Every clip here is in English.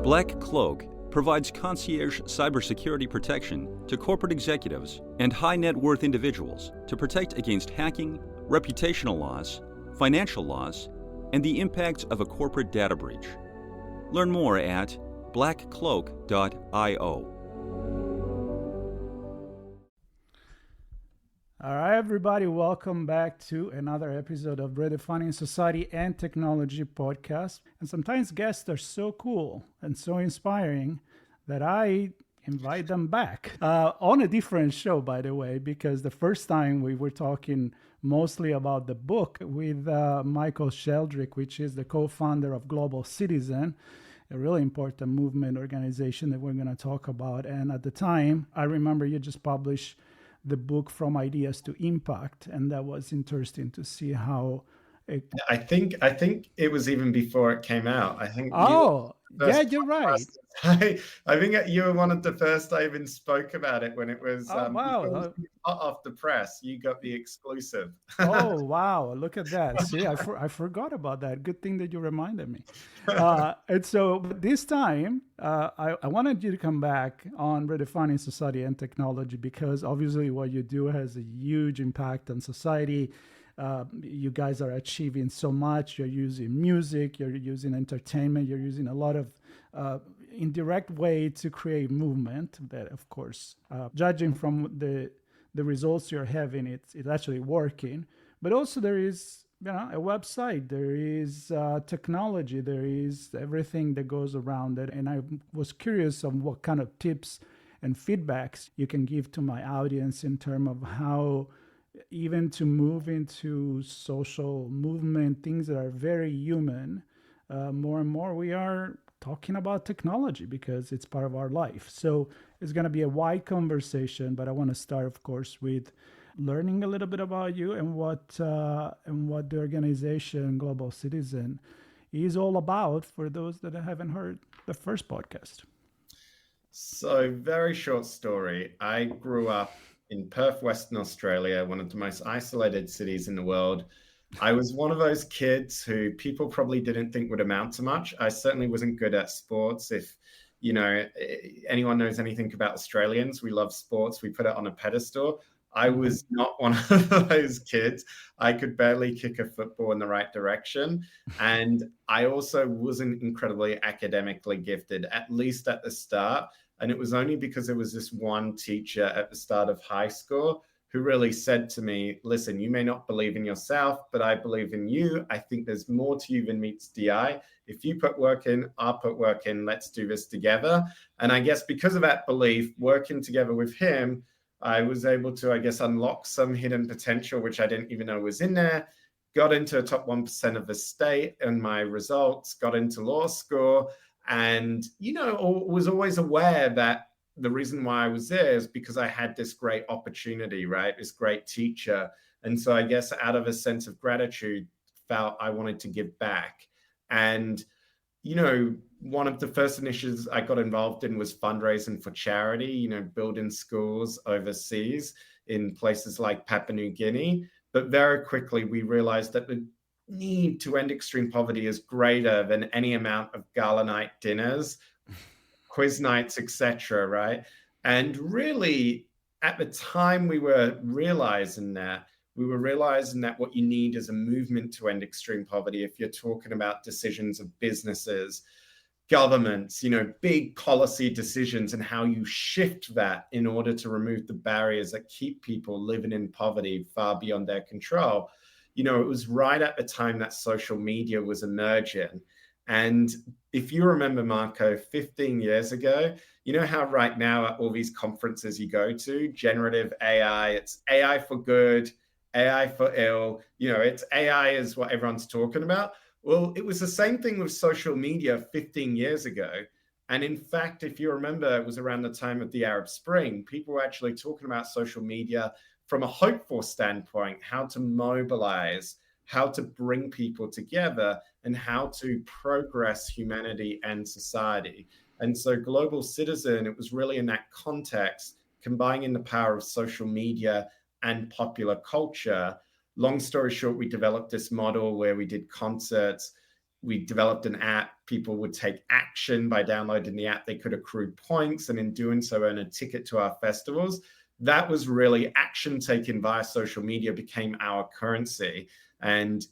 BlackCloak provides concierge cybersecurity protection to corporate executives and high net worth individuals to protect against hacking, reputational loss, financial loss, and the impacts of a corporate data breach. Learn more at blackcloak.io. All right, everybody, welcome back to another episode of Redefining Society and Technology podcast. And sometimes guests are so cool and so inspiring that I invite them back on a different show, by the way, because the first time we were talking mostly about the book with Michael Sheldrick, which is the co-founder of Global Citizen, a really important movement organization that we're going to talk about. And at the time, I remember you just published the book From Ideas to Impact, and that was interesting to see how I think it was even before it came out. I think you're right. I think you were one of the first I even spoke about it when it was wow. hot off the press. You got the exclusive. Oh wow, look at that. See, I forgot about that. Good thing that you reminded me. And so this time I wanted you to come back on Redefining Society and Technology, because obviously what you do has a huge impact on society. You guys are achieving so much. You're using music, you're using entertainment, you're using a lot of indirect way to create movement that, of course, judging from the results you're having, it's actually working. But also there is a website, there is technology, there is everything that goes around it. And I was curious on what kind of tips and feedbacks you can give to my audience in terms of how even to move into social movement, things that are very human, more and more we are talking about technology because it's part of our life. So it's going to be a wide conversation, but I want to start, of course, with learning a little bit about you and what the organization Global Citizen is all about for those that haven't heard the first podcast. So, very short story. I grew up in Perth, Western Australia, one of the most isolated cities in the world. I was one of those kids who people probably didn't think would amount to much. I certainly wasn't good at sports. If anyone knows anything about Australians, we love sports. We put it on a pedestal. I was not one of those kids. I could barely kick a football in the right direction. And I also wasn't incredibly academically gifted, at least at the start. And it was only because there was this one teacher at the start of high school who really said to me, listen, you may not believe in yourself, but I believe in you. I think there's more to you than meets the eye. If you put work in, I'll put work in. Let's do this together. And I guess because of that belief, working together with him, I was able to, unlock some hidden potential, which I didn't even know was in there. Got into the top 1% of the state in my results, got into law school. And, was always aware that the reason why I was there is because I had this great opportunity, right? This great teacher. And so I guess out of a sense of gratitude, felt I wanted to give back. And, one of the first initiatives I got involved in was fundraising for charity, building schools overseas in places like Papua New Guinea. But very quickly, we realized that the need to end extreme poverty is greater than any amount of gala night dinners, quiz nights, etc. Right? And really, at the time we were realizing that what you need is a movement to end extreme poverty. If you're talking about decisions of businesses, governments, big policy decisions, and how you shift that in order to remove the barriers that keep people living in poverty far beyond their control. It was right at the time that social media was emerging. And if you remember, Marco, 15 years ago, how right now at all these conferences you go to, generative AI, it's AI for good, AI for ill, it's AI is what everyone's talking about. Well, it was the same thing with social media 15 years ago. And in fact, if you remember, it was around the time of the Arab Spring, people were actually talking about social media from a hopeful standpoint, how to mobilize, how to bring people together, and how to progress humanity and society. And so Global Citizen, it was really in that context, combining the power of social media and popular culture. Long story short, we developed this model where we did concerts we developed an app. People would take action by downloading the app. They could accrue points, and in doing so, earn a ticket to our festivals. That was really action taken via social media became our currency. And,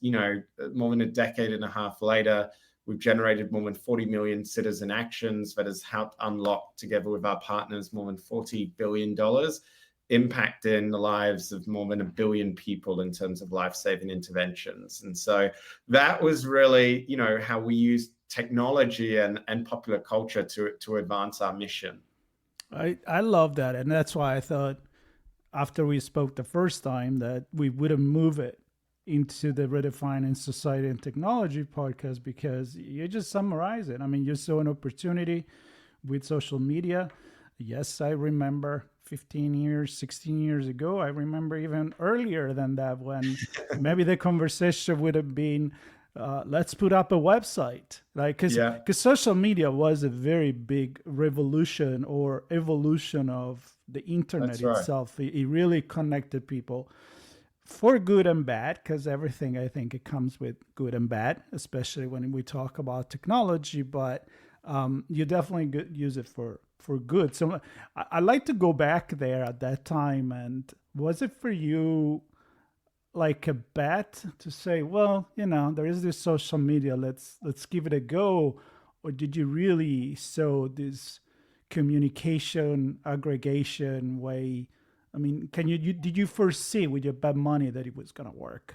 more than a decade and a half later, we've generated more than 40 million citizen actions that has helped unlock, together with our partners, more than $40 billion, impacting the lives of more than 1 billion people in terms of life-saving interventions. And so that was really, how we used technology and popular culture to advance our mission. I love that. And that's why I thought after we spoke the first time that we wouldn't move it into the Redefining Society and Technology podcast, because you just summarize it. I mean, you saw an opportunity with social media. Yes, I remember 15 years, 16 years ago. I remember even earlier than that, when maybe the conversation would have been, let's put up a website. Because social media was a very big revolution or evolution of the internet itself. It really connected people for good and bad, because everything, I think, it comes with good and bad, especially when we talk about technology. But you definitely use it for good. So I like to go back there at that time. And was it for you like a bet to say, well, there is this social media, let's give it a go? Or did you really sow this communication aggregation way? I mean, did you foresee with your bad money that it was going to work?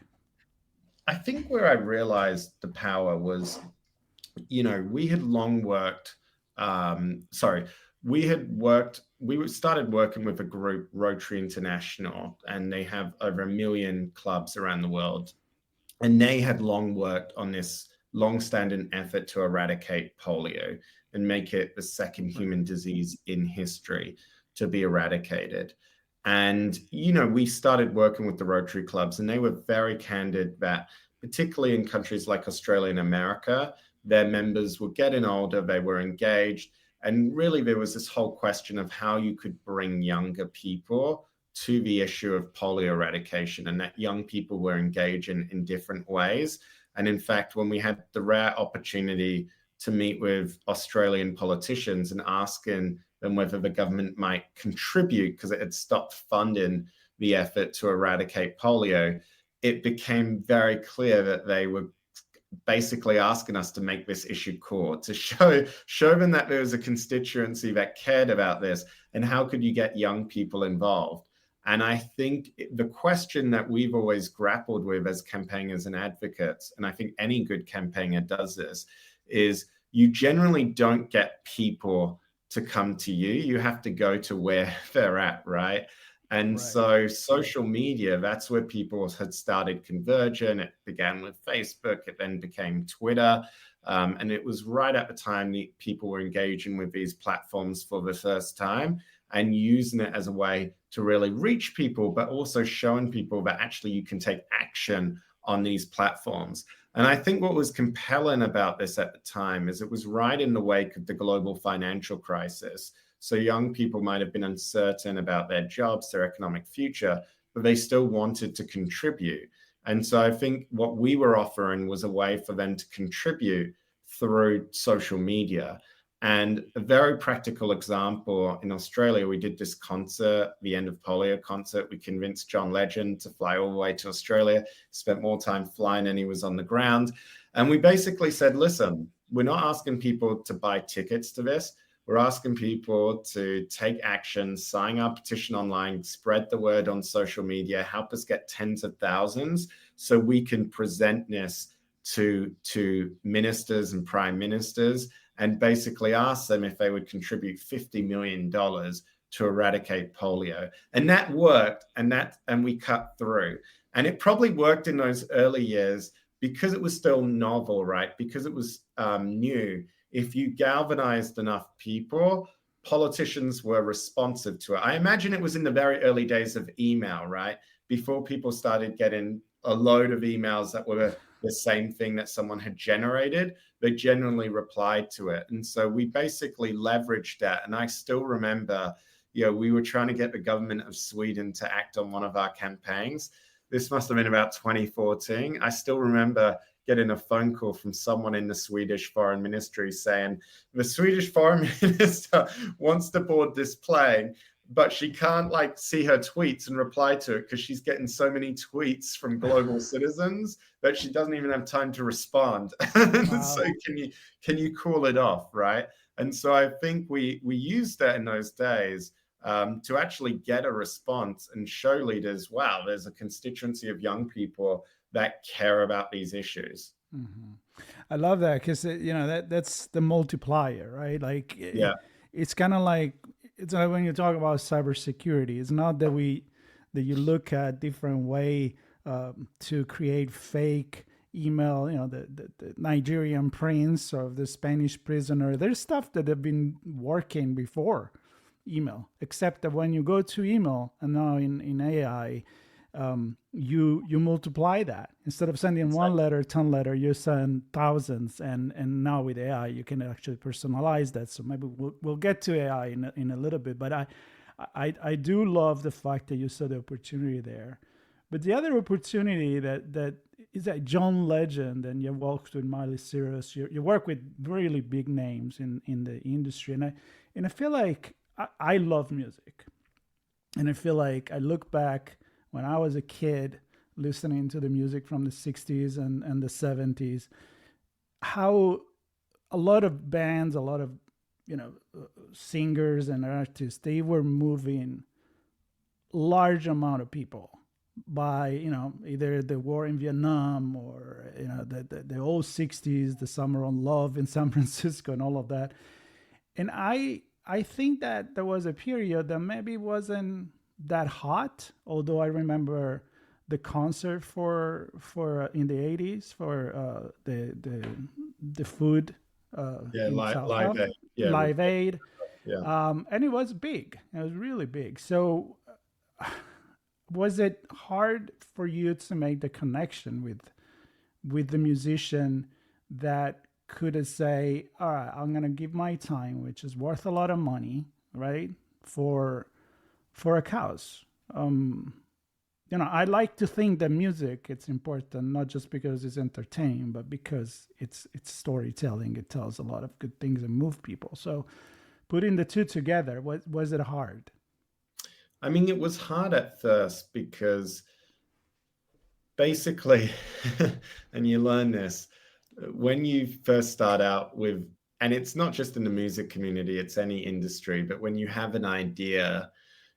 I think where I realized the power was, we had long worked, we started working with a group, Rotary International, and they have over 1 million clubs around the world. And they had long worked on this long-standing effort to eradicate polio and make it the second human disease in history to be eradicated. And, we started working with the Rotary clubs, and they were very candid that, particularly in countries like Australia and America, their members were getting older, they were engaged. And really, there was this whole question of how you could bring younger people to the issue of polio eradication, and that young people were engaging in different ways. And in fact, when we had the rare opportunity to meet with Australian politicians and asking them whether the government might contribute, because it had stopped funding the effort to eradicate polio, it became very clear that they were basically asking us to make this issue core, to show them that there was a constituency that cared about this, and how could you get young people involved. And I think the question that we've always grappled with as campaigners and advocates, and I think any good campaigner does this, is you generally don't get people to come to you. You have to go to where they're at, right? And so social media, that's where people had started converging. It began with Facebook, it then became Twitter. And it was right at the time that people were engaging with these platforms for the first time and using it as a way to really reach people, but also showing people that actually you can take action on these platforms. And I think what was compelling about this at the time is it was right in the wake of the global financial crisis. So young people might have been uncertain about their jobs, their economic future, but they still wanted to contribute. And so I think what we were offering was a way for them to contribute through social media. And a very practical example, in Australia, we did this concert, the End of Polio concert. We convinced John Legend to fly all the way to Australia, spent more time flying than he was on the ground. And we basically said, listen, we're not asking people to buy tickets to this. We're asking people to take action, sign our petition online, spread the word on social media, help us get tens of thousands so we can present this to ministers and prime ministers and basically ask them if they would contribute $50 million to eradicate polio. And that worked, and we cut through. And it probably worked in those early years because it was still novel, right? Because it was new. If you galvanized enough people, politicians were responsive to it. I imagine it was in the very early days of email, right? Before people started getting a load of emails that were the same thing that someone had generated, they generally replied to it. And so we basically leveraged that. And I still remember, we were trying to get the government of Sweden to act on one of our campaigns. This must have been about 2014. I still remember getting a phone call from someone in the Swedish Foreign Ministry saying the Swedish Foreign Minister wants to board this plane, but she can't like see her tweets and reply to it because she's getting so many tweets from global citizens that she doesn't even have time to respond. Wow. So can you call it off, right? And so I think we used that in those days to actually get a response and show leaders, wow, there's a constituency of young people that care about these issues. Mm-hmm. I love that because that's the multiplier, right? Like, yeah, it's kind of like, it's like when you talk about cybersecurity, it's not that you look at different way to create fake email, the Nigerian prince or the Spanish prisoner. There's stuff that have been working before email, except that when you go to email and now in AI, you multiply that. Instead of sending one letter, 10 letter, you send thousands, and now with AI you can actually personalize that. So maybe we'll get to AI in a little bit, but I do love the fact that you saw the opportunity there. But the other opportunity that is that John Legend, and you worked with Miley Cyrus, you work with really big names in the industry, and I feel like I love music, and I feel like I look back when I was a kid listening to the music from the 60s and the 70s, how a lot of bands, a lot of singers and artists, they were moving large amount of people by either the war in Vietnam or the old 60s, the Summer on Love in San Francisco and all of that. And I think that there was a period that maybe wasn't that hot, although I remember the concert for in the 80s for the food Live Aid. Yeah. Live Aid. Yeah. And it was big. It was really big. So was it hard for you to make the connection with the musician that could say, all right, I'm going to give my time, which is worth a lot of money, right, for a cause? I like to think that music, it's important, not just because it's entertaining, but because it's storytelling. It tells a lot of good things and move people. So putting the two together, was it hard? I mean, it was hard at first because basically, and you learn this, when you first start out with, and it's not just in the music community, it's any industry, but when you have an idea,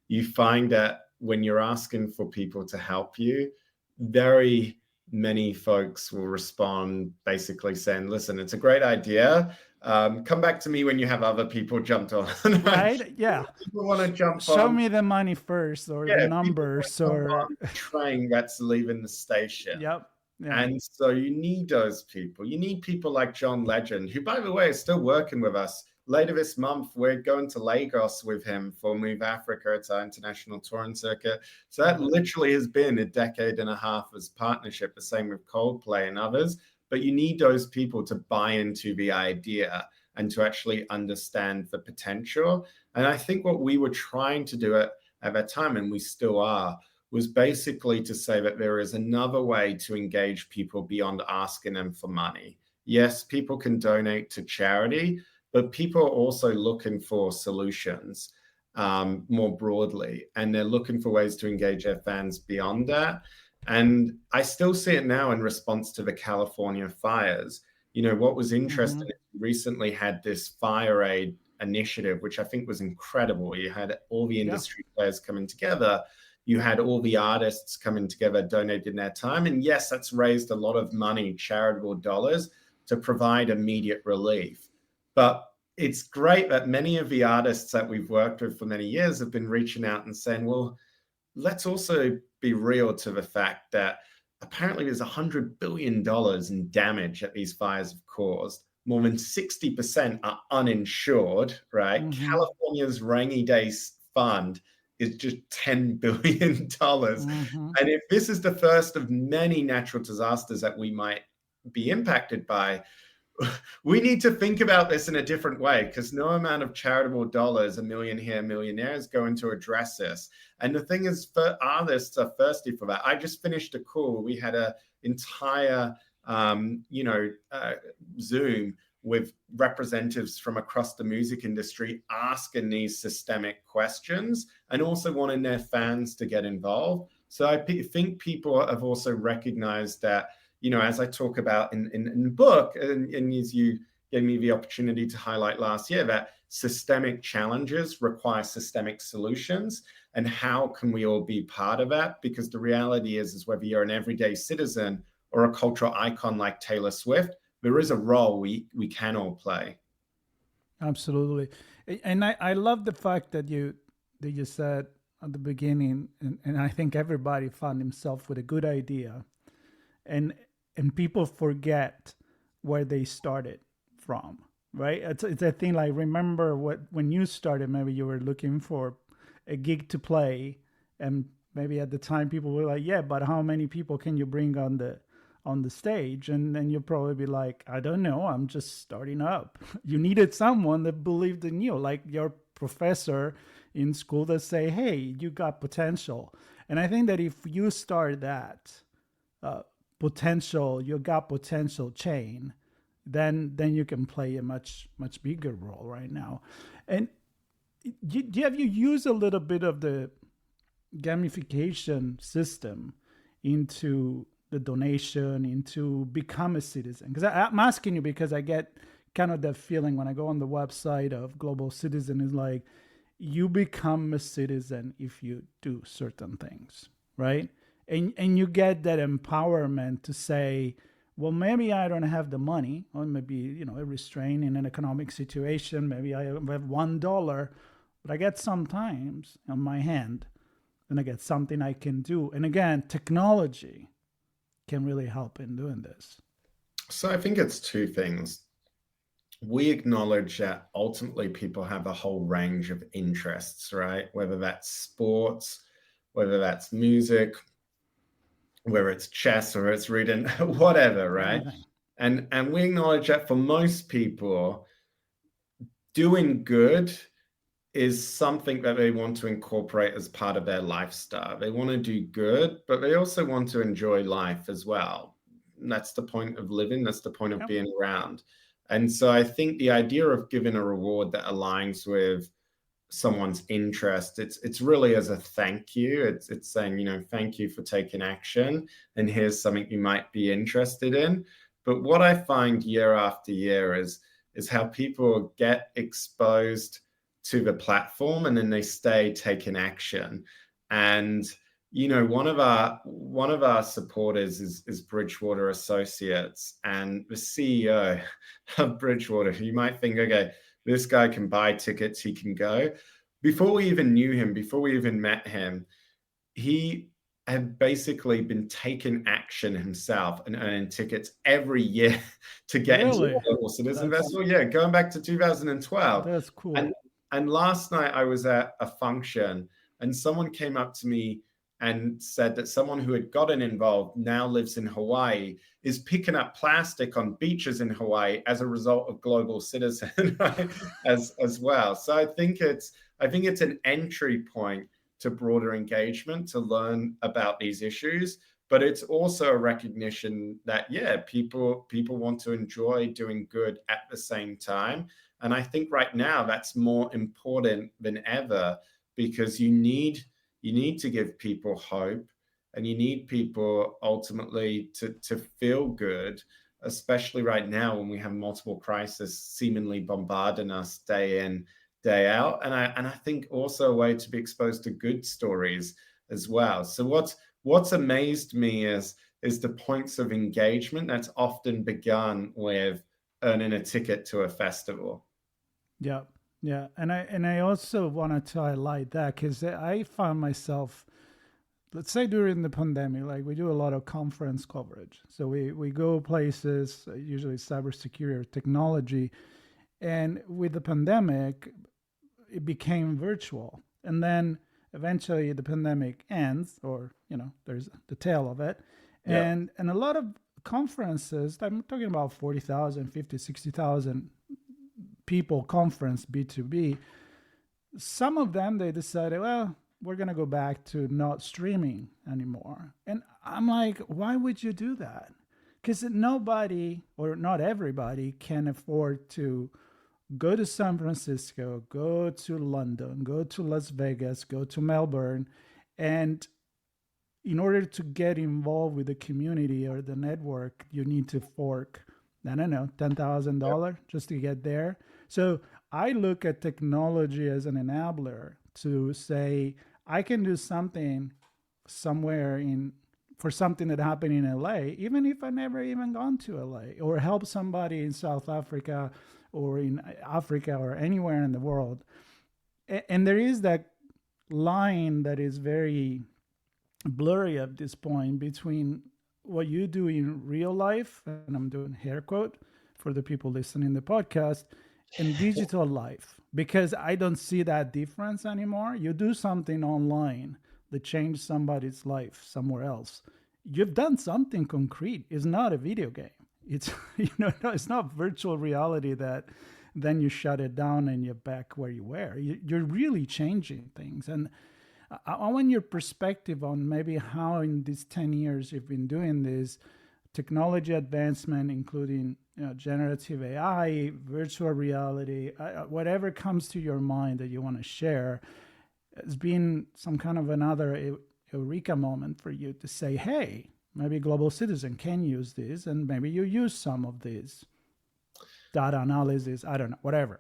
you find that when you're asking for people to help you, very many folks will respond basically saying, listen, it's a great idea. Come back to me when you have other people jumped on. Right? Yeah. People want to jump Show on. me the money first, or the numbers, or the train that's leaving the station. Yep. Yeah. And so you need those people. You need people like John Legend, who, by the way, is still working with us. Later this month, we're going to Lagos with him for Move Africa. It's our international touring circuit. So that literally has been a decade and a half as partnership, the same with Coldplay and others. But you need those people to buy into the idea and to actually understand the potential. And I think what we were trying to do at that time, and we still are, was basically to say that there is another way to engage people beyond asking them for money. Yes, people can donate to charity, but people are also looking for solutions more broadly, and they're looking for ways to engage their fans beyond that. And I still see it now in response to the California fires. What was interesting, recently had this Fire Aid initiative, which I think was incredible. You had all the industry players coming together. You had all the artists coming together, donating their time. And yes, that's raised a lot of money, charitable dollars, to provide immediate relief. But it's great that many of the artists that we've worked with for many years have been reaching out and saying, well, let's also be real to the fact that apparently there's $100 billion in damage that these fires have caused. More than 60% are uninsured, right? California's rainy day fund is just $10 billion. And if this is the first of many natural disasters that we might be impacted by, we need to think about this in a different way, because no amount of charitable dollars, $1 million here, $1 million there, is going to address this. And the thing is, artists are thirsty for that. I just finished a call. We had an entire Zoom with representatives from across the music industry asking these systemic questions and also wanting their fans to get involved. So I think people have also recognized that, as I talk about in the book, and as you gave me the opportunity to highlight last year, that systemic challenges require systemic solutions. And how can we all be part of that? Because the reality is whether you're an everyday citizen or a cultural icon like Taylor Swift, there is a role we can all play. Absolutely. And I love the fact that you said at the beginning, and I think everybody found himself with a good idea, and people forget where they started from, right? It's a thing like, remember when you started, maybe you were looking for a gig to play, and maybe at the time people were like, yeah, but how many people can you bring on the stage? And then you'll probably be like, I don't know, I'm just starting up. You needed someone that believed in you, like your professor in school that say, hey, you got potential. And I think that if you start that you got potential chain, then you can play a much bigger role right now. And have you used a little bit of the gamification system into the donation, into become a citizen? Because I'm asking you because I get kind of that feeling when I go on the website of Global Citizen, is like, you become a citizen if you do certain things, right? And you get that empowerment to say, well, maybe I don't have the money, or maybe, a restraint in an economic situation, maybe I have $1, but I get sometimes on my hand, and I get something I can do. And again, technology can really help in doing this. So I think it's two things. We acknowledge that ultimately people have a whole range of interests, right? Whether that's sports, whether that's music, whether it's chess or it's reading, whatever, right? And we acknowledge that for most people, doing good is something that they want to incorporate as part of their lifestyle. They want to do good, but they also want to enjoy life as well. And that's the point of living. That's the point of being around. And so I think the idea of giving a reward that aligns with someone's interest, it's really as a thank you. It's saying, thank you for taking action, and here's something you might be interested in. But what I find year after year is how people get exposed to the platform and then they stay taking action. And one of our supporters is Bridgewater Associates, and the CEO of Bridgewater, you might think, okay, this guy can buy tickets, he can go. Before we even knew him, before we even met him, he had basically been taking action himself and earning tickets every year to get into the Global Citizen Festival. Yeah, going back to 2012. That's cool. And last night I was at a function and someone came up to me and said that someone who had gotten involved now lives in Hawaii, is picking up plastic on beaches in Hawaii as a result of Global Citizen, right? as well. So I think it's an entry point to broader engagement, to learn about these issues. But it's also a recognition that, people want to enjoy doing good at the same time. And I think right now that's more important than ever, because you need to give people hope, and you need people ultimately to feel good, especially right now when we have multiple crises seemingly bombarding us day in, day out. And I think also a way to be exposed to good stories as well. So what's amazed me is the points of engagement that's often begun with earning a ticket to a festival. Yeah. Yeah, and I also wanted to highlight that because I found myself, let's say during the pandemic, like we do a lot of conference coverage. So we go places, usually cybersecurity or technology, and with the pandemic, it became virtual. And then eventually the pandemic ends, or there's the tail of it, and a lot of conferences, I'm talking about 40,000, 50, 60,000 people conference, B2B, some of them, they decided, well, we're going to go back to not streaming anymore. And I'm like, why would you do that? because nobody or not everybody can afford to go to San Francisco, go to London, go to Las Vegas, go to Melbourne, and in order to get involved with the community or the network, you need to fork, I don't know, $10,000 just to get there. So I look at technology as an enabler to say, I can do something somewhere in for something that happened in LA, even if I never even gone to LA, or help somebody in South Africa or in Africa or anywhere in the world. And there is that line that is very blurry at this point between what you do in real life, and I'm doing hair quote for the people listening to the podcast, and digital life, because I don't see that difference anymore. You do something online that changed somebody's life somewhere else, you've done something concrete. It's not a video game. It's it's not virtual reality that then you shut it down and you're back where you were. You're really changing things. And I want your perspective on maybe how in these 10 years you've been doing this technology advancement, including generative AI, virtual reality, whatever comes to your mind that you want to share. It's been some kind of another eureka moment for you to say, hey, maybe Global Citizen can use this, and maybe you use some of this data analysis, I don't know, whatever.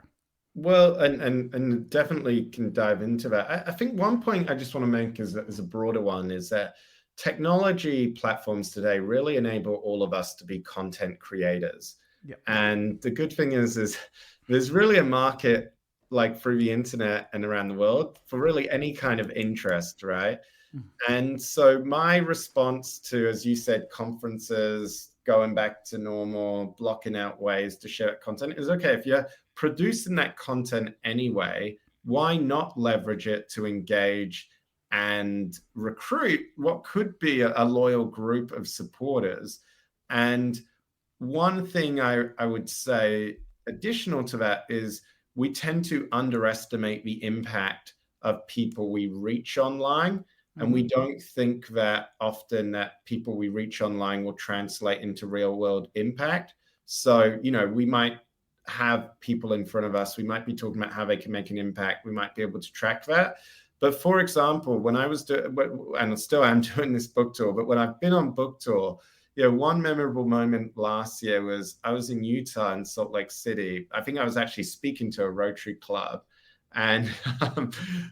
Well, and definitely can dive into that. I think one point I just want to make as a broader one is that technology platforms today really enable all of us to be content creators. Yep. And the good thing is there's really a market like through the internet and around the world for really any kind of interest, right? Mm-hmm. And so my response to, as you said, conferences, going back to normal, blocking out ways to share content is, okay, if you're producing that content anyway, why not leverage it to engage and recruit what could be a loyal group of supporters? And one thing I would say additional to that is we tend to underestimate the impact of people we reach online. And we don't think that often that people we reach online will translate into real world impact. So, we might have people in front of us. We might be talking about how they can make an impact. We might be able to track that. But for example, when I was and still am doing this book tour, but when I've been on book tour, one memorable moment last year was I was in Utah in Salt Lake City. I think I was actually speaking to a Rotary Club. And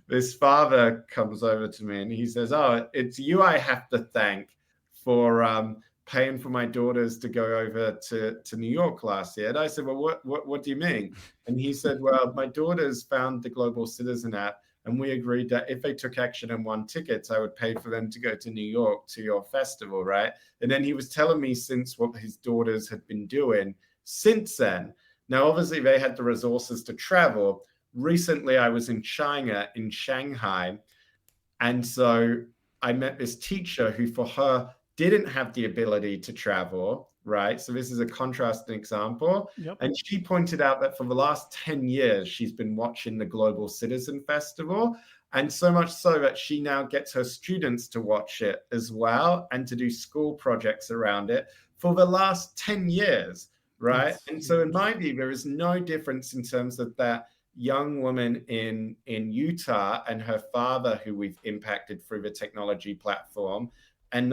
this father comes over to me and he says, "Oh, it's you I have to thank for paying for my daughters to go over to New York last year." And I said, "Well, what do you mean?" And he said, "Well, my daughters found the Global Citizen app, and we agreed that if they took action and won tickets, I would pay for them to go to New York to your festival, right?" And then he was telling me since what his daughters had been doing since then. Now, obviously, they had the resources to travel. Recently, I was in China, in Shanghai, and so I met this teacher who, for her, didn't have the ability to travel, right? So this is a contrasting example. Yep. And she pointed out that for the last 10 years, she's been watching the Global Citizen Festival, and so much so that she now gets her students to watch it as well and to do school projects around it for the last 10 years, right? And so in my view, there is no difference in terms of that young woman in Utah and her father who we've impacted through the technology platform, and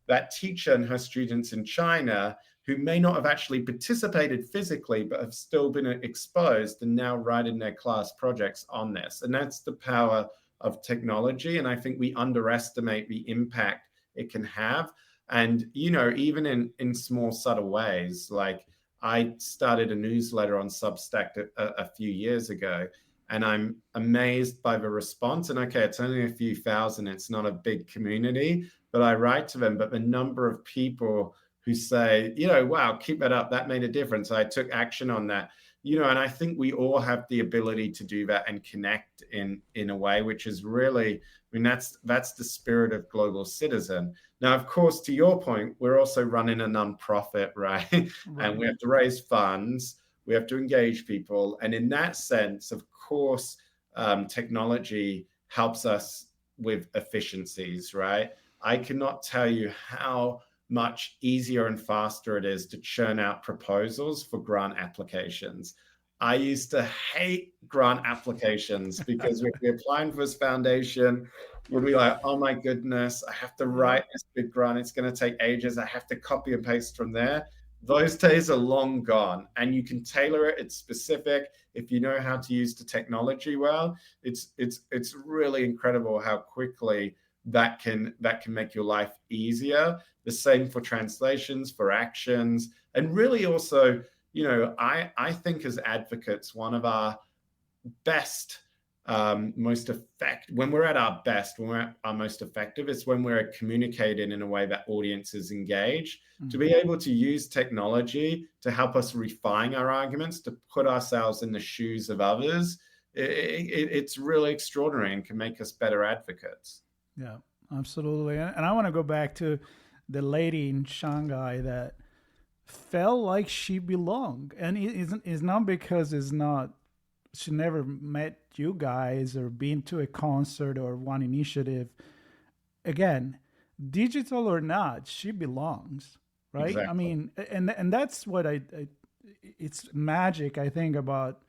that teacher and her students in China who may not have actually participated physically but have still been exposed and now writing their class projects on this. And that's the power of technology. And I think we underestimate the impact it can have. And even in small subtle ways, like I started a newsletter on Substack a few years ago, and I'm amazed by the response. And okay, it's only a few thousand, it's not a big community, but I write to them. But the number of people who say, wow, keep that up, that made a difference, I took action on that, and I think we all have the ability to do that and connect in a way which is really, that's the spirit of Global Citizen. Now, of course, to your point, we're also running a nonprofit, right? And we have to raise funds, we have to engage people. And in that sense, of course, technology helps us with efficiencies, right? I cannot tell you how much easier and faster it is to churn out proposals for grant applications. I used to hate grant applications because we'd be applying for this foundation, we'd be like, oh my goodness, I have to write this big grant. It's going to take ages. I have to copy and paste from there. Those days are long gone, and you can tailor it. It's specific. If you know how to use the technology well, it's really incredible how quickly that can make your life easier. The same for translations, for actions, and really also, you know, I think as advocates, one of our best, most effective, when we're at our best, when we're at our most effective, it's when we're communicating in a way that audiences engage. To be able to use technology to help us refine our arguments, to put ourselves in the shoes of others, it's really extraordinary and can make us better advocates. Yeah, absolutely. And I want to go back to the lady in Shanghai that felt like she belonged, and it's not because she never met you guys or been to a concert or one initiative. Again, digital or not, she belongs, right? Exactly. I mean, and that's what it's magic, I think, about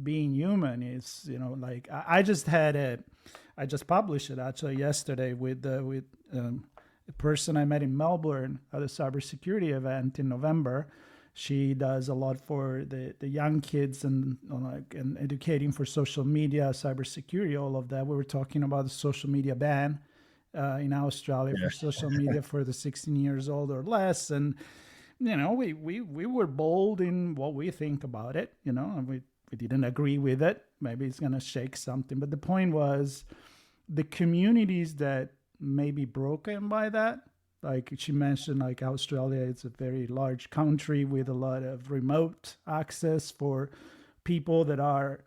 being human. Is, you know, like I just published it actually yesterday with a person I met in Melbourne at a cybersecurity event in November. She does a lot for the young kids and educating for social media, cybersecurity, all of that. We were talking about the social media ban in Australia for social media for the 16 years old or less. And, you know, we were bold in what we think about it, you know, and we didn't agree with it. Maybe it's going to shake something. But the point was the communities that may be broken by that. Like she mentioned, like Australia, it's a very large country with a lot of remote access for people that are,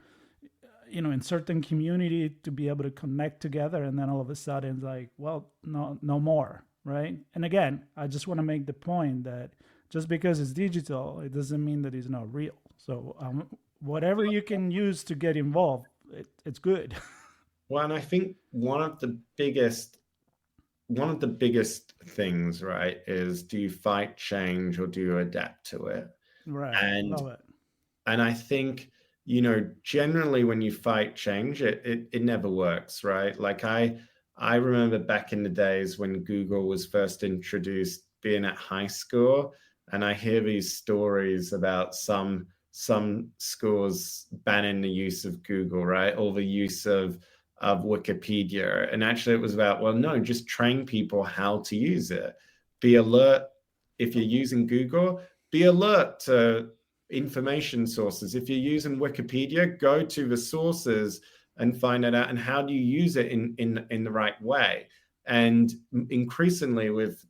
you know, in certain community to be able to connect together. And then all of a sudden it's like, well, no more, right? And again, I just want to make the point that just because it's digital, it doesn't mean that it's not real. So whatever you can use to get involved, it's good. Well, and I think one of the biggest things, right, is do you fight change or do you adapt to it? Right. And Love it. And I think, you know, generally when you fight change, it never works, right? Like I remember back in the days when Google was first introduced, being at high school, and I hear these stories about some schools banning the use of Google, right? Or the use of Wikipedia. And actually it was about, well, no, just train people how to use it. Be alert if you're using Google, be alert to information sources. If you're using Wikipedia, go to the sources and find it out. And how do you use it in the right way? And increasingly with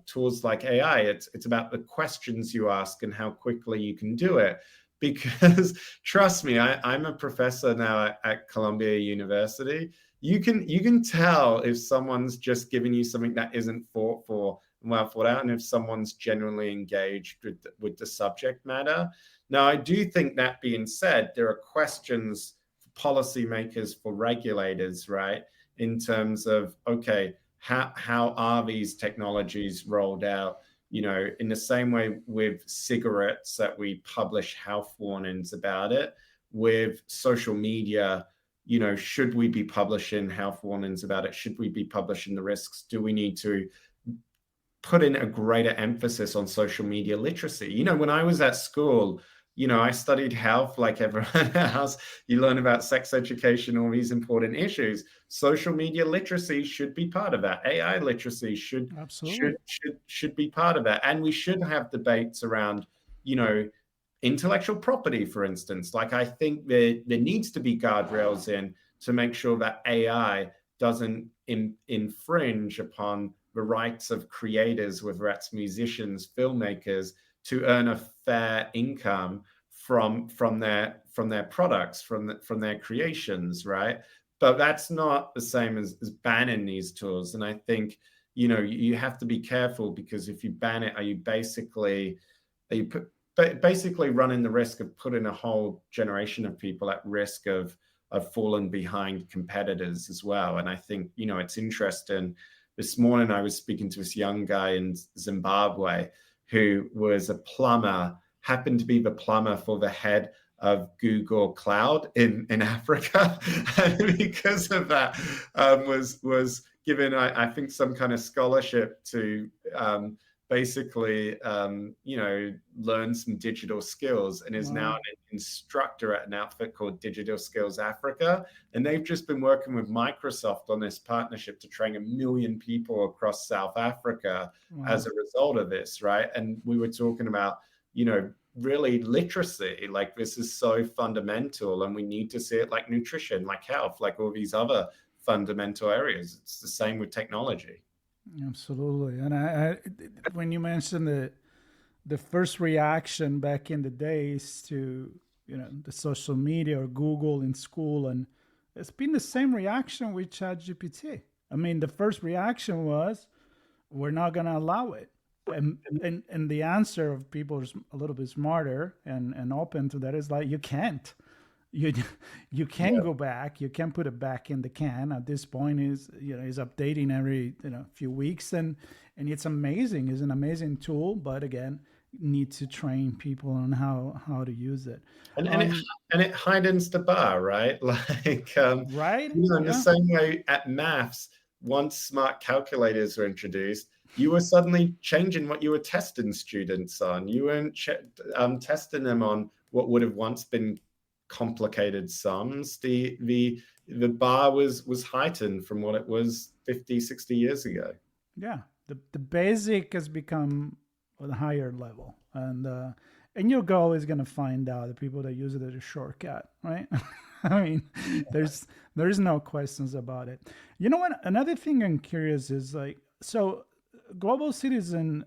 tools like AI, it's about the questions you ask and how quickly you can do it. Because trust me, I'm a professor now at Columbia University. You can tell if someone's just giving you something that isn't thought for and well thought out, and if someone's genuinely engaged with the subject matter. Now, I do think, that being said, there are questions for policymakers, for regulators, right, in terms of, okay, how are these technologies rolled out? You know, in the same way with cigarettes that we publish health warnings about it, with social media, you know, should we be publishing health warnings about it? Should we be publishing the risks? Do we need to put in a greater emphasis on social media literacy? You know, when I was at school, you know, I studied health like everyone else. You learn about sex education, all these important issues. Social media literacy should be part of that. AI literacy should be part of that. And we should have debates around, you know, intellectual property, for instance. Like, I think there needs to be guardrails in to make sure that AI doesn't infringe upon the rights of creators, whether that's musicians, filmmakers, to earn a fair income from their products, from their creations, right? But that's not the same as banning these tools. And I think, you know, you have to be careful, because if you ban it, are you basically running the risk of putting a whole generation of people at risk of falling behind competitors as well? And I think, you know, it's interesting this morning I was speaking to this young guy in Zimbabwe who was a plumber, happened to be the plumber for the head of Google Cloud in Africa, and because of that, was given, I think, some kind of scholarship to basically, learn some digital skills, and is now an instructor at an outfit called Digital Skills Africa. And they've just been working with Microsoft on this partnership to train 1 million people across South Africa as a result of this, right? And we were talking about, really literacy, like this is so fundamental, and we need to see it like nutrition, like health, like all these other fundamental areas. It's the same with technology. Absolutely. And I when you mentioned the first reaction back in the days to the social media or Google in school, and it's been the same reaction with ChatGPT. I mean, the first reaction was, we're not going to allow it. And the answer of people who's a little bit smarter and open to that is like, you can't. You can go back. You can put it back in the can. At this point, is updating every few weeks, and it's amazing. It's an amazing tool, but again, need to train people on how to use it. And it heightens the bar, right? Like right? In the same way at maths, once smart calculators were introduced, you were suddenly changing what you were testing students on. You weren't testing them on what would have once been complicated sums. The bar was heightened from what it was 50, 60 years ago. Yeah, the basic has become a higher level, and your goal is going to find out the people that use it as a shortcut, right? I mean, there's no questions about it. You know what? Another thing I'm curious is, like, so Global Citizen,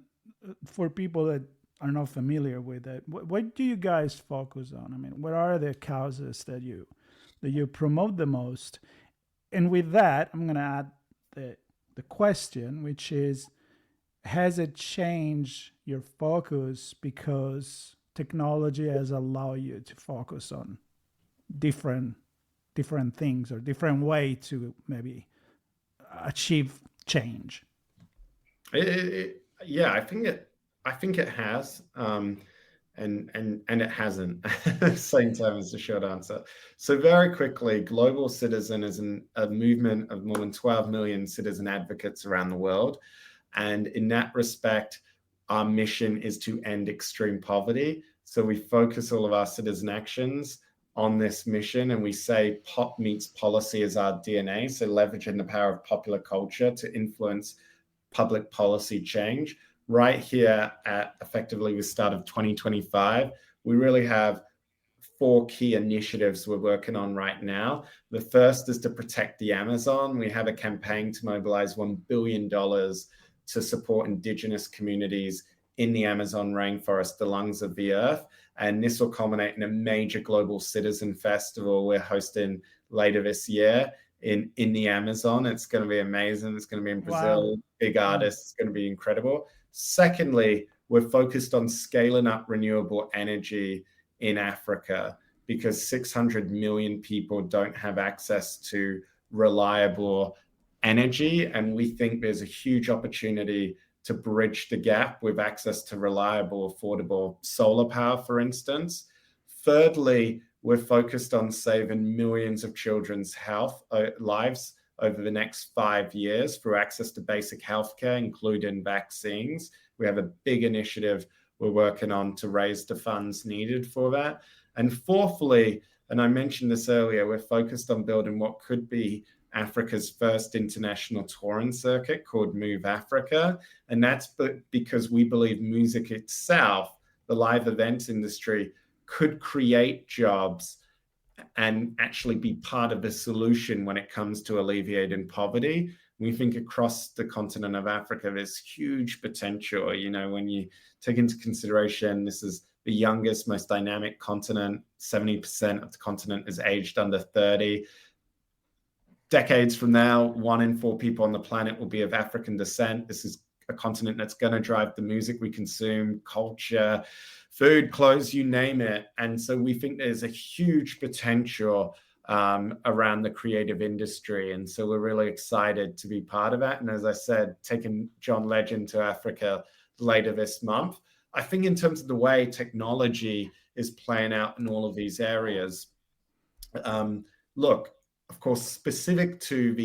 for people that are not familiar with it, what do you guys focus on? I mean, what are the causes that you promote the most? And with that, I'm going to add the question, which is, has it changed your focus because technology has allowed you to focus on different things or different way to maybe achieve change? Yeah, I think it has, and it hasn't at the same time, as the short answer. So very quickly, Global Citizen is a movement of more than 12 million citizen advocates around the world. And in that respect, our mission is to end extreme poverty. So we focus all of our citizen actions on this mission, and we say pop meets policy as our DNA. So leveraging the power of popular culture to influence public policy change. Right here at effectively the start of 2025, we really have 4 key initiatives we're working on right now. The first is to protect the Amazon. We have a campaign to mobilize $1 billion to support indigenous communities in the Amazon rainforest, the lungs of the earth. And this will culminate in a major global citizen festival we're hosting later this year in the Amazon. It's going to be amazing. It's going to be in Brazil. Wow. Big artists. It's going to be incredible. Secondly, we're focused on scaling up renewable energy in Africa because 600 million people don't have access to reliable energy. And we think there's a huge opportunity to bridge the gap with access to reliable, affordable solar power, for instance. Thirdly, we're focused on saving millions of children's lives over the next 5 years through access to basic healthcare, including vaccines. We have a big initiative we're working on to raise the funds needed for that. And fourthly, and I mentioned this earlier, we're focused on building what could be Africa's first international touring circuit called Move Africa. And that's because we believe music itself, the live events industry, could create jobs and actually be part of the solution when it comes to alleviating poverty. We think across the continent of Africa, there's huge potential. When you take into consideration, this is the youngest, most dynamic continent. 70% of the continent is aged under 30. Decades from now, 1 in 4 people on the planet will be of African descent. This is a continent that's going to drive the music we consume, culture, food, clothes, you name it. And so we think there's a huge potential around the creative industry. And so we're really excited to be part of that. And as I said, taking John Legend to Africa later this month. I think in terms of the way technology is playing out in all of these areas, look, of course, specific to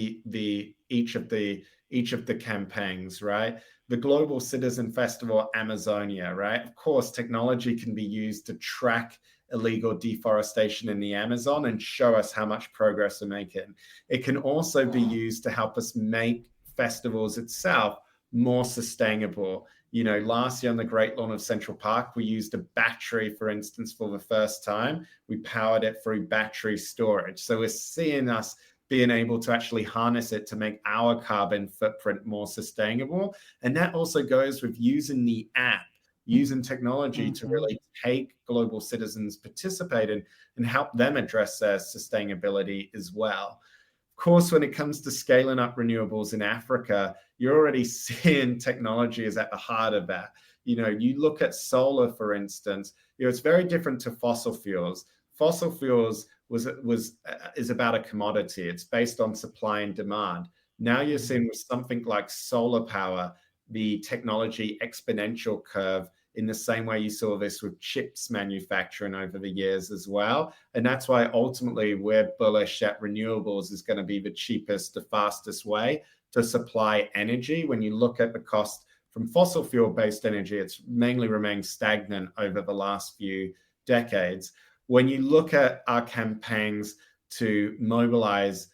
each of the campaigns, right? The Global Citizen Festival Amazonia, right? Of course, technology can be used to track illegal deforestation in the Amazon and show us how much progress we're making. It can also be used to help us make festivals itself more sustainable. You know, last year on the Great Lawn of Central Park, we used a battery, for instance, for the first time. We powered it through battery storage. So we're seeing us being able to actually harness it to make our carbon footprint more sustainable. And that also goes with using the app, using technology to really take global citizens participate in and help them address their sustainability as well. Of course, when it comes to scaling up renewables in Africa, you're already seeing technology is at the heart of that. You know, you look at solar, for instance, you know, it's very different to fossil fuels. Fossil fuels is about a commodity. It's based on supply and demand. Now you're seeing with something like solar power, the technology exponential curve in the same way you saw this with chips manufacturing over the years as well. And that's why ultimately we're bullish that renewables is going to be the cheapest, the fastest way to supply energy. When you look at the cost from fossil fuel-based energy, it's mainly remained stagnant over the last few decades. When you look at our campaigns to mobilize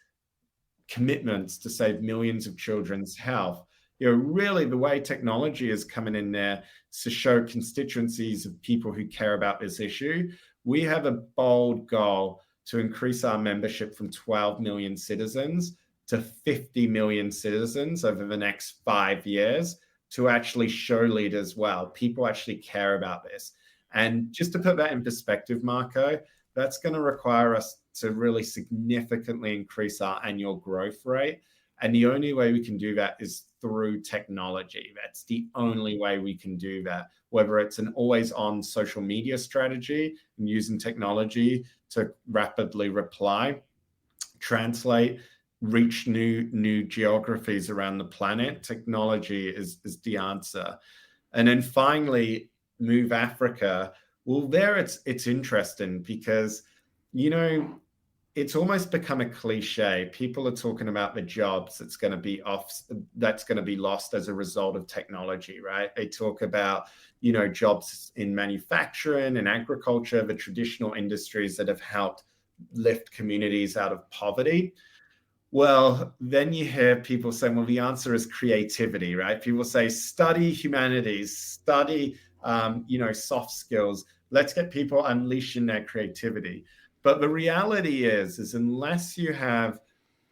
commitments to save millions of children's health, you know, really the way technology is coming in there to show constituencies of people who care about this issue. We have a bold goal to increase our membership from 12 million citizens to 50 million citizens over the next 5 years to actually show leaders, well, people actually care about this. And just to put that in perspective, Marco, that's going to require us to really significantly increase our annual growth rate. And the only way we can do that is through technology. That's the only way we can do that, whether it's an always-on social media strategy and using technology to rapidly reply, translate, reach new geographies around the planet. Technology is the answer. And then finally, Move Africa. Well, there it's interesting because, you know, it's almost become a cliche. People are talking about the jobs that's going to be lost as a result of technology, right? They talk about, you know, jobs in manufacturing and agriculture, the traditional industries that have helped lift communities out of poverty. Well, then you hear people saying, well, the answer is creativity, right? People say, study humanities, study, soft skills. Let's get people unleashing their creativity. But the reality is unless you have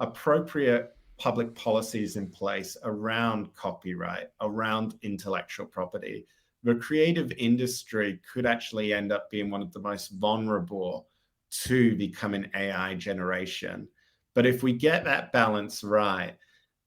appropriate public policies in place around copyright, around intellectual property, the creative industry could actually end up being one of the most vulnerable to become an AI generation. But if we get that balance right,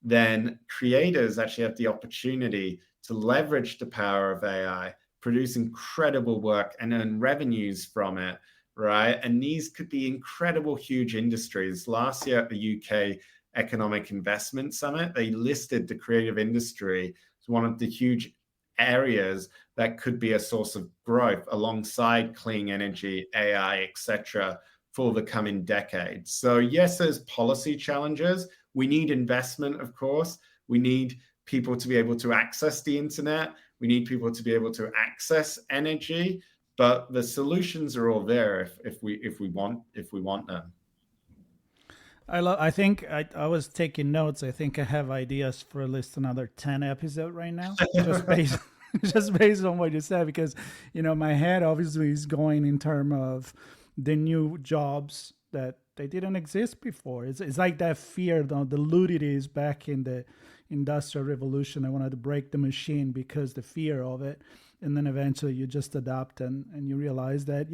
then creators actually have the opportunity to leverage the power of AI, produce incredible work and earn revenues from it, right? And these could be incredible, huge industries. Last year at the UK Economic Investment Summit, they listed the creative industry as one of the huge areas that could be a source of growth alongside clean energy, AI, etc., for the coming decades. So yes, there's policy challenges. We need investment, of course. We need people to be able to access the internet. We need people to be able to access energy. But the solutions are all there if we want them. I think I was taking notes. I think I have ideas for at least another 10 episodes right now, just based on what you said, because, you know, my head obviously is going in terms of the new jobs that they didn't exist before. It's like that fear, the ludities back in the Industrial Revolution. I wanted to break the machine because the fear of it. And then eventually you just adapt and you realize that,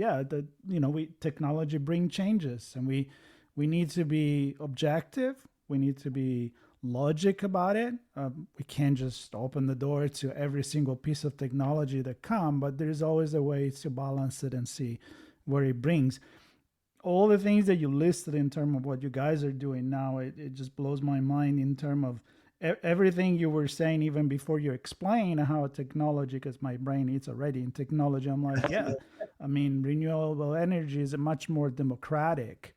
technology bring changes, and we need to be objective. We need to be logic about it. We can't just open the door to every single piece of technology that come, but there's always a way to balance it and see where it brings. all the things that you listed in terms of what you guys are doing now, it just blows my mind in terms of everything you were saying even before you explain how technology, because my brain is already in technology. I'm like, yeah, I mean, renewable energy is a much more democratic.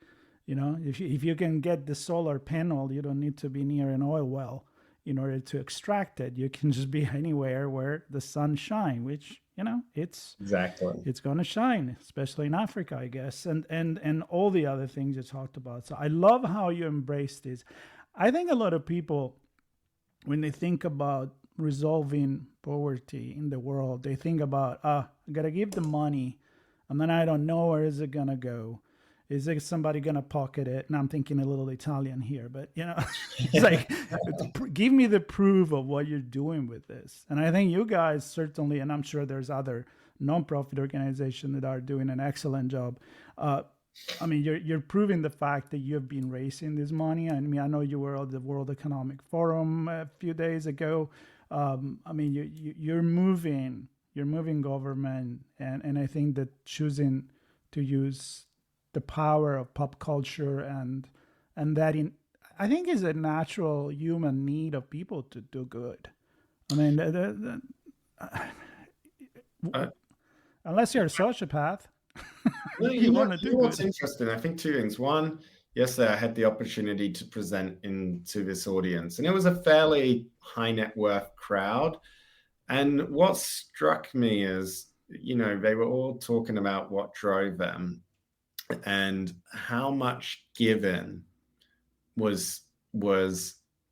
If you can get the solar panel, you don't need to be near an oil well in order to extract it. You can just be anywhere where the sun shines, which it's going to shine, especially in Africa, I guess, and all the other things you talked about. So I love how you embrace this. I think a lot of people, when they think about resolving poverty in the world, they think about, I gotta give the money, and then I don't know where is it gonna go. Is it somebody gonna pocket it? And I'm thinking a little Italian here, but it's like, give me the proof of what you're doing with this. And I think you guys certainly, and I'm sure there's other nonprofit organizations that are doing an excellent job. I mean, you're proving the fact that you've been raising this money. I mean, I know you were at the World Economic Forum a few days ago. I mean, you're moving government, and I think that choosing to use the power of pop culture and that I think is a natural human need of people to do good. I mean, unless you're a sociopath. You know what's interesting? I think two things. One, yesterday I had the opportunity to present into this audience, and it was a fairly high net worth crowd. And what struck me is, they were all talking about what drove them and how much given was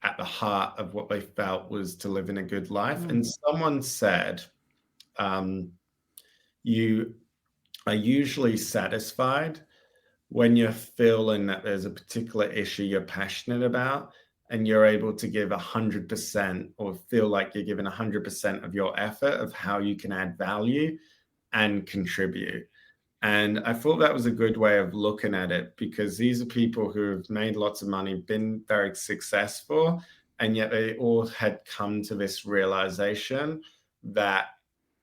at the heart of what they felt was to live in a good life. And someone said, you are usually satisfied when you're feeling that there's a particular issue you're passionate about and you're able to give 100% or feel like you're giving 100% of your effort of how you can add value and contribute. And I thought that was a good way of looking at it, because these are people who have made lots of money, been very successful, and yet they all had come to this realization that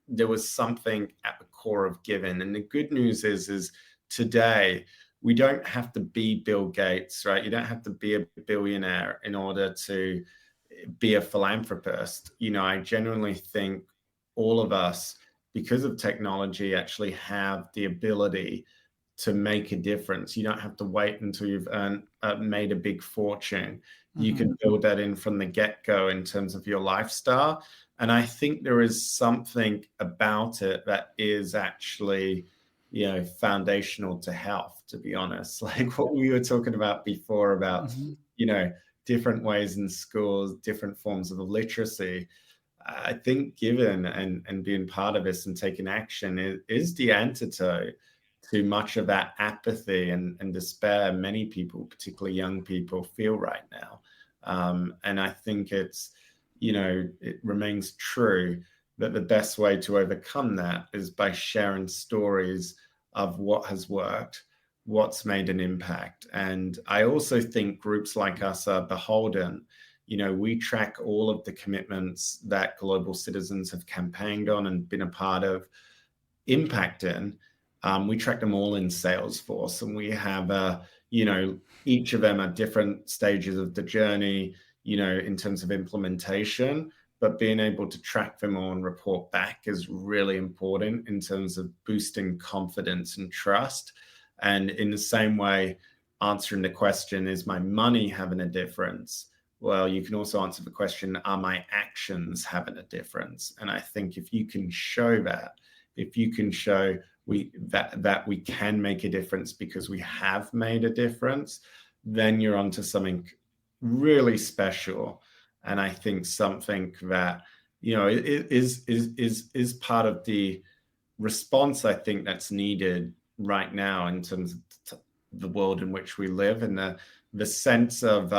there was something at the core of giving. And the good news is today, we don't have to be Bill Gates, right? You don't have to be a billionaire in order to be a philanthropist. I genuinely think all of us, because of technology, actually have the ability to make a difference. You don't have to wait until you've made a big fortune. Mm-hmm. You can build that in from the get-go in terms of your lifestyle. And I think there is something about it that is actually, foundational to health, to be honest. Like what we were talking about before about, mm-hmm. Different ways in schools, different forms of literacy. I think giving and being part of this and taking action is the antidote to much of that apathy and despair many people, particularly young people, feel right now. And I think it's, it remains true that the best way to overcome that is by sharing stories of what has worked, what's made an impact. And I also think groups like us are beholden. We track all of the commitments that global citizens have campaigned on and been a part of impacting. We track them all in Salesforce, and we have, each of them are different stages of the journey, in terms of implementation, but being able to track them all and report back is really important in terms of boosting confidence and trust. And in the same way, answering the question, is my money having a difference? Well, you can also answer the question, are my actions having a difference? And I think if you can show that, if you can show that we can make a difference because we have made a difference, then you're onto something really special. And I think something that, is part of the response, I think, that's needed right now in terms of the world in which we live, and the sense of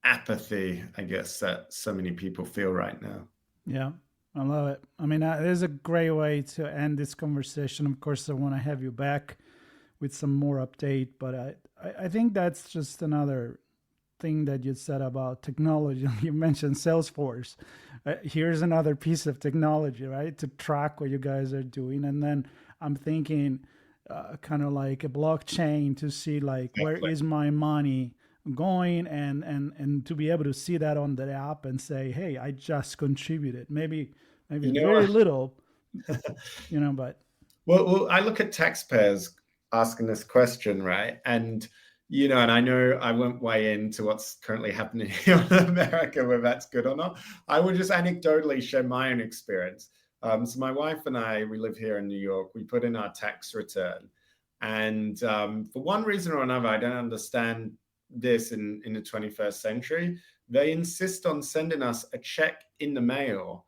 apathy, I guess, that so many people feel right now. Yeah, I love it. I mean, it is a great way to end this conversation. Of course, I want to have you back with some more update, but I think that's just another thing that you said about technology. You mentioned Salesforce. Here's another piece of technology, right, to track what you guys are doing. And then I'm thinking, kind of like a blockchain to see like where is my money going, and to be able to see that on the app and say, hey, I just contributed, maybe very little, but. Well, I look at taxpayers asking this question, right? And, and I know I won't weigh into what's currently happening here in America, whether that's good or not. I will just anecdotally share my own experience. So my wife and I, we live here in New York. We put in our tax return. And for one reason or another, I don't understand this in the 21st century. They insist on sending us a check in the mail.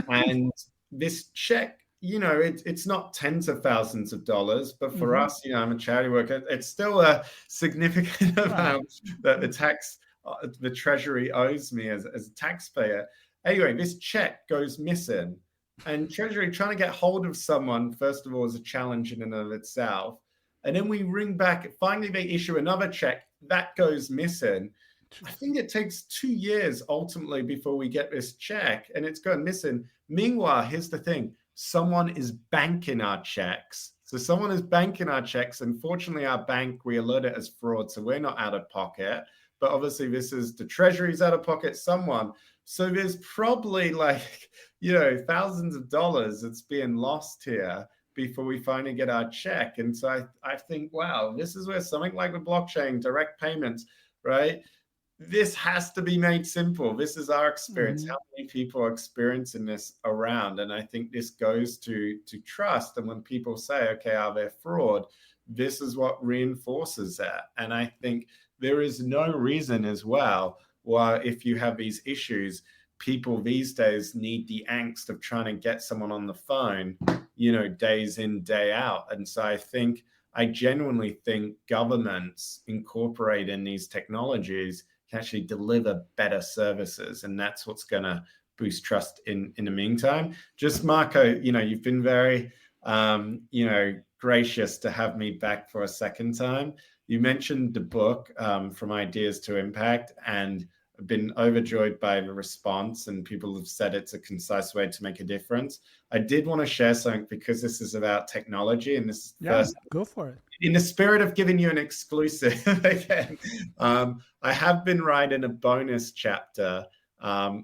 And this check, it's not tens of thousands of dollars, but for us, I'm a charity worker, it's still a significant amount that the Treasury owes me as a taxpayer. Anyway, this check goes missing, and Treasury trying to get hold of someone, first of all, is a challenge in and of itself. And then we ring back, finally they issue another check, that goes missing. I think it takes 2 years ultimately before we get this check, and it's gone missing. Meanwhile, here's the thing. Someone is banking our checks. So someone is banking our checks. And fortunately, our bank, we alert it as fraud. So we're not out of pocket. But obviously, this is the Treasury's out of pocket, someone. So there's probably thousands of dollars that's being lost here before we finally get our check. And so I think, wow, this is where something like the blockchain, direct payments, right? This has to be made simple. This is our experience. How many people are experiencing this around? And I think this goes to trust. And when people say, okay, are there fraud? This is what reinforces that. And I think there is no reason as well why, if you have these issues, people these days need the angst of trying to get someone on the phone, days in, day out. And so I genuinely think governments incorporating these technologies can actually deliver better services. And that's what's going to boost trust in the meantime. Just Marco, you've been very, gracious to have me back for a second time. You mentioned the book, From Ideas to Impact, and I've been overjoyed by the response, and people have said it's a concise way to make a difference. I did want to share something because this is about technology, and this is first. Go for it. In the spirit of giving you an exclusive again, I have been writing a bonus chapter,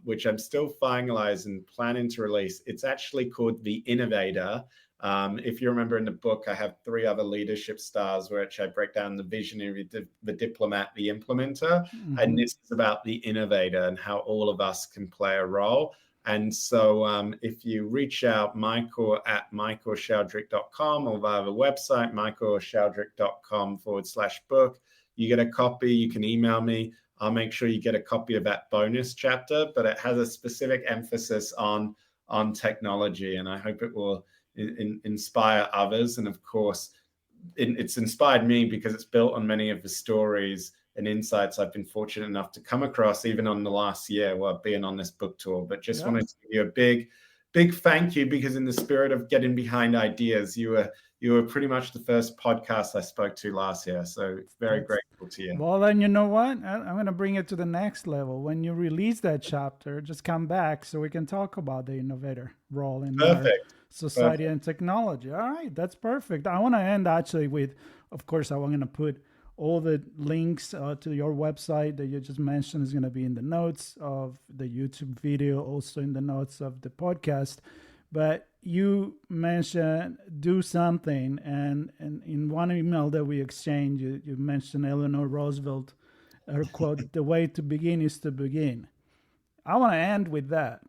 which I'm still finalizing, planning to release. It's actually called The Innovator. If you remember in the book, I have 3 other leadership styles, which I break down the visionary, the diplomat, the implementer. And this is about the innovator and how all of us can play a role. And so if you reach out, Michael at michaelsheldrick.com, or via the website, michaelsheldrick.com/book, you get a copy. You can email me. I'll make sure you get a copy of that bonus chapter, but it has a specific emphasis on technology, and I hope it will inspire others. And of course, it's inspired me because it's built on many of the stories and insights I've been fortunate enough to come across, even on the last year while being on this book tour. But just wanted to give you a big thank you, because in the spirit of getting behind ideas, you were pretty much the first podcast I spoke to last year. So very grateful to you. Well, then you know what? I'm going to bring it to the next level. When you release that chapter, just come back so we can talk about the innovator role in our society and technology. All right, that's perfect. I want to end actually with, of course, I'm going to put all the links to your website that you just mentioned is going to be in the notes of the YouTube video, also in the notes of the podcast. But you mentioned do something, and in one email that we exchanged, you mentioned Eleanor Roosevelt, her quote, "The way to begin is to begin." I want to end with that.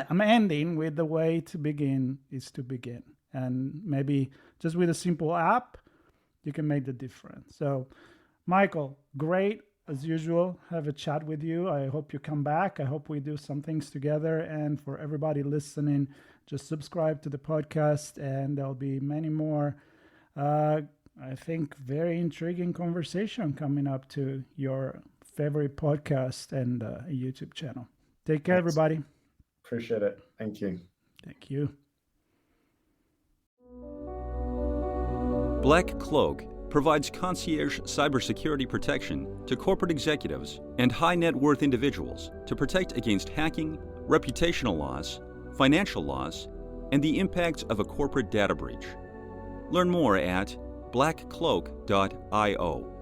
I'm ending with the way to begin is to begin. And maybe just with a simple app, you can make the difference. So, Michael, great as usual. Have a chat with you. I hope you come back. I hope we do some things together. And for everybody listening, just subscribe to the podcast, and there'll be many more, I think, very intriguing conversation coming up to your favorite podcast and YouTube channel. Take care, everybody. Appreciate it. Thank you. Thank you. BlackCloak provides concierge cybersecurity protection to corporate executives and high net worth individuals to protect against hacking, reputational loss, financial loss, and the impacts of a corporate data breach. Learn more at blackcloak.io.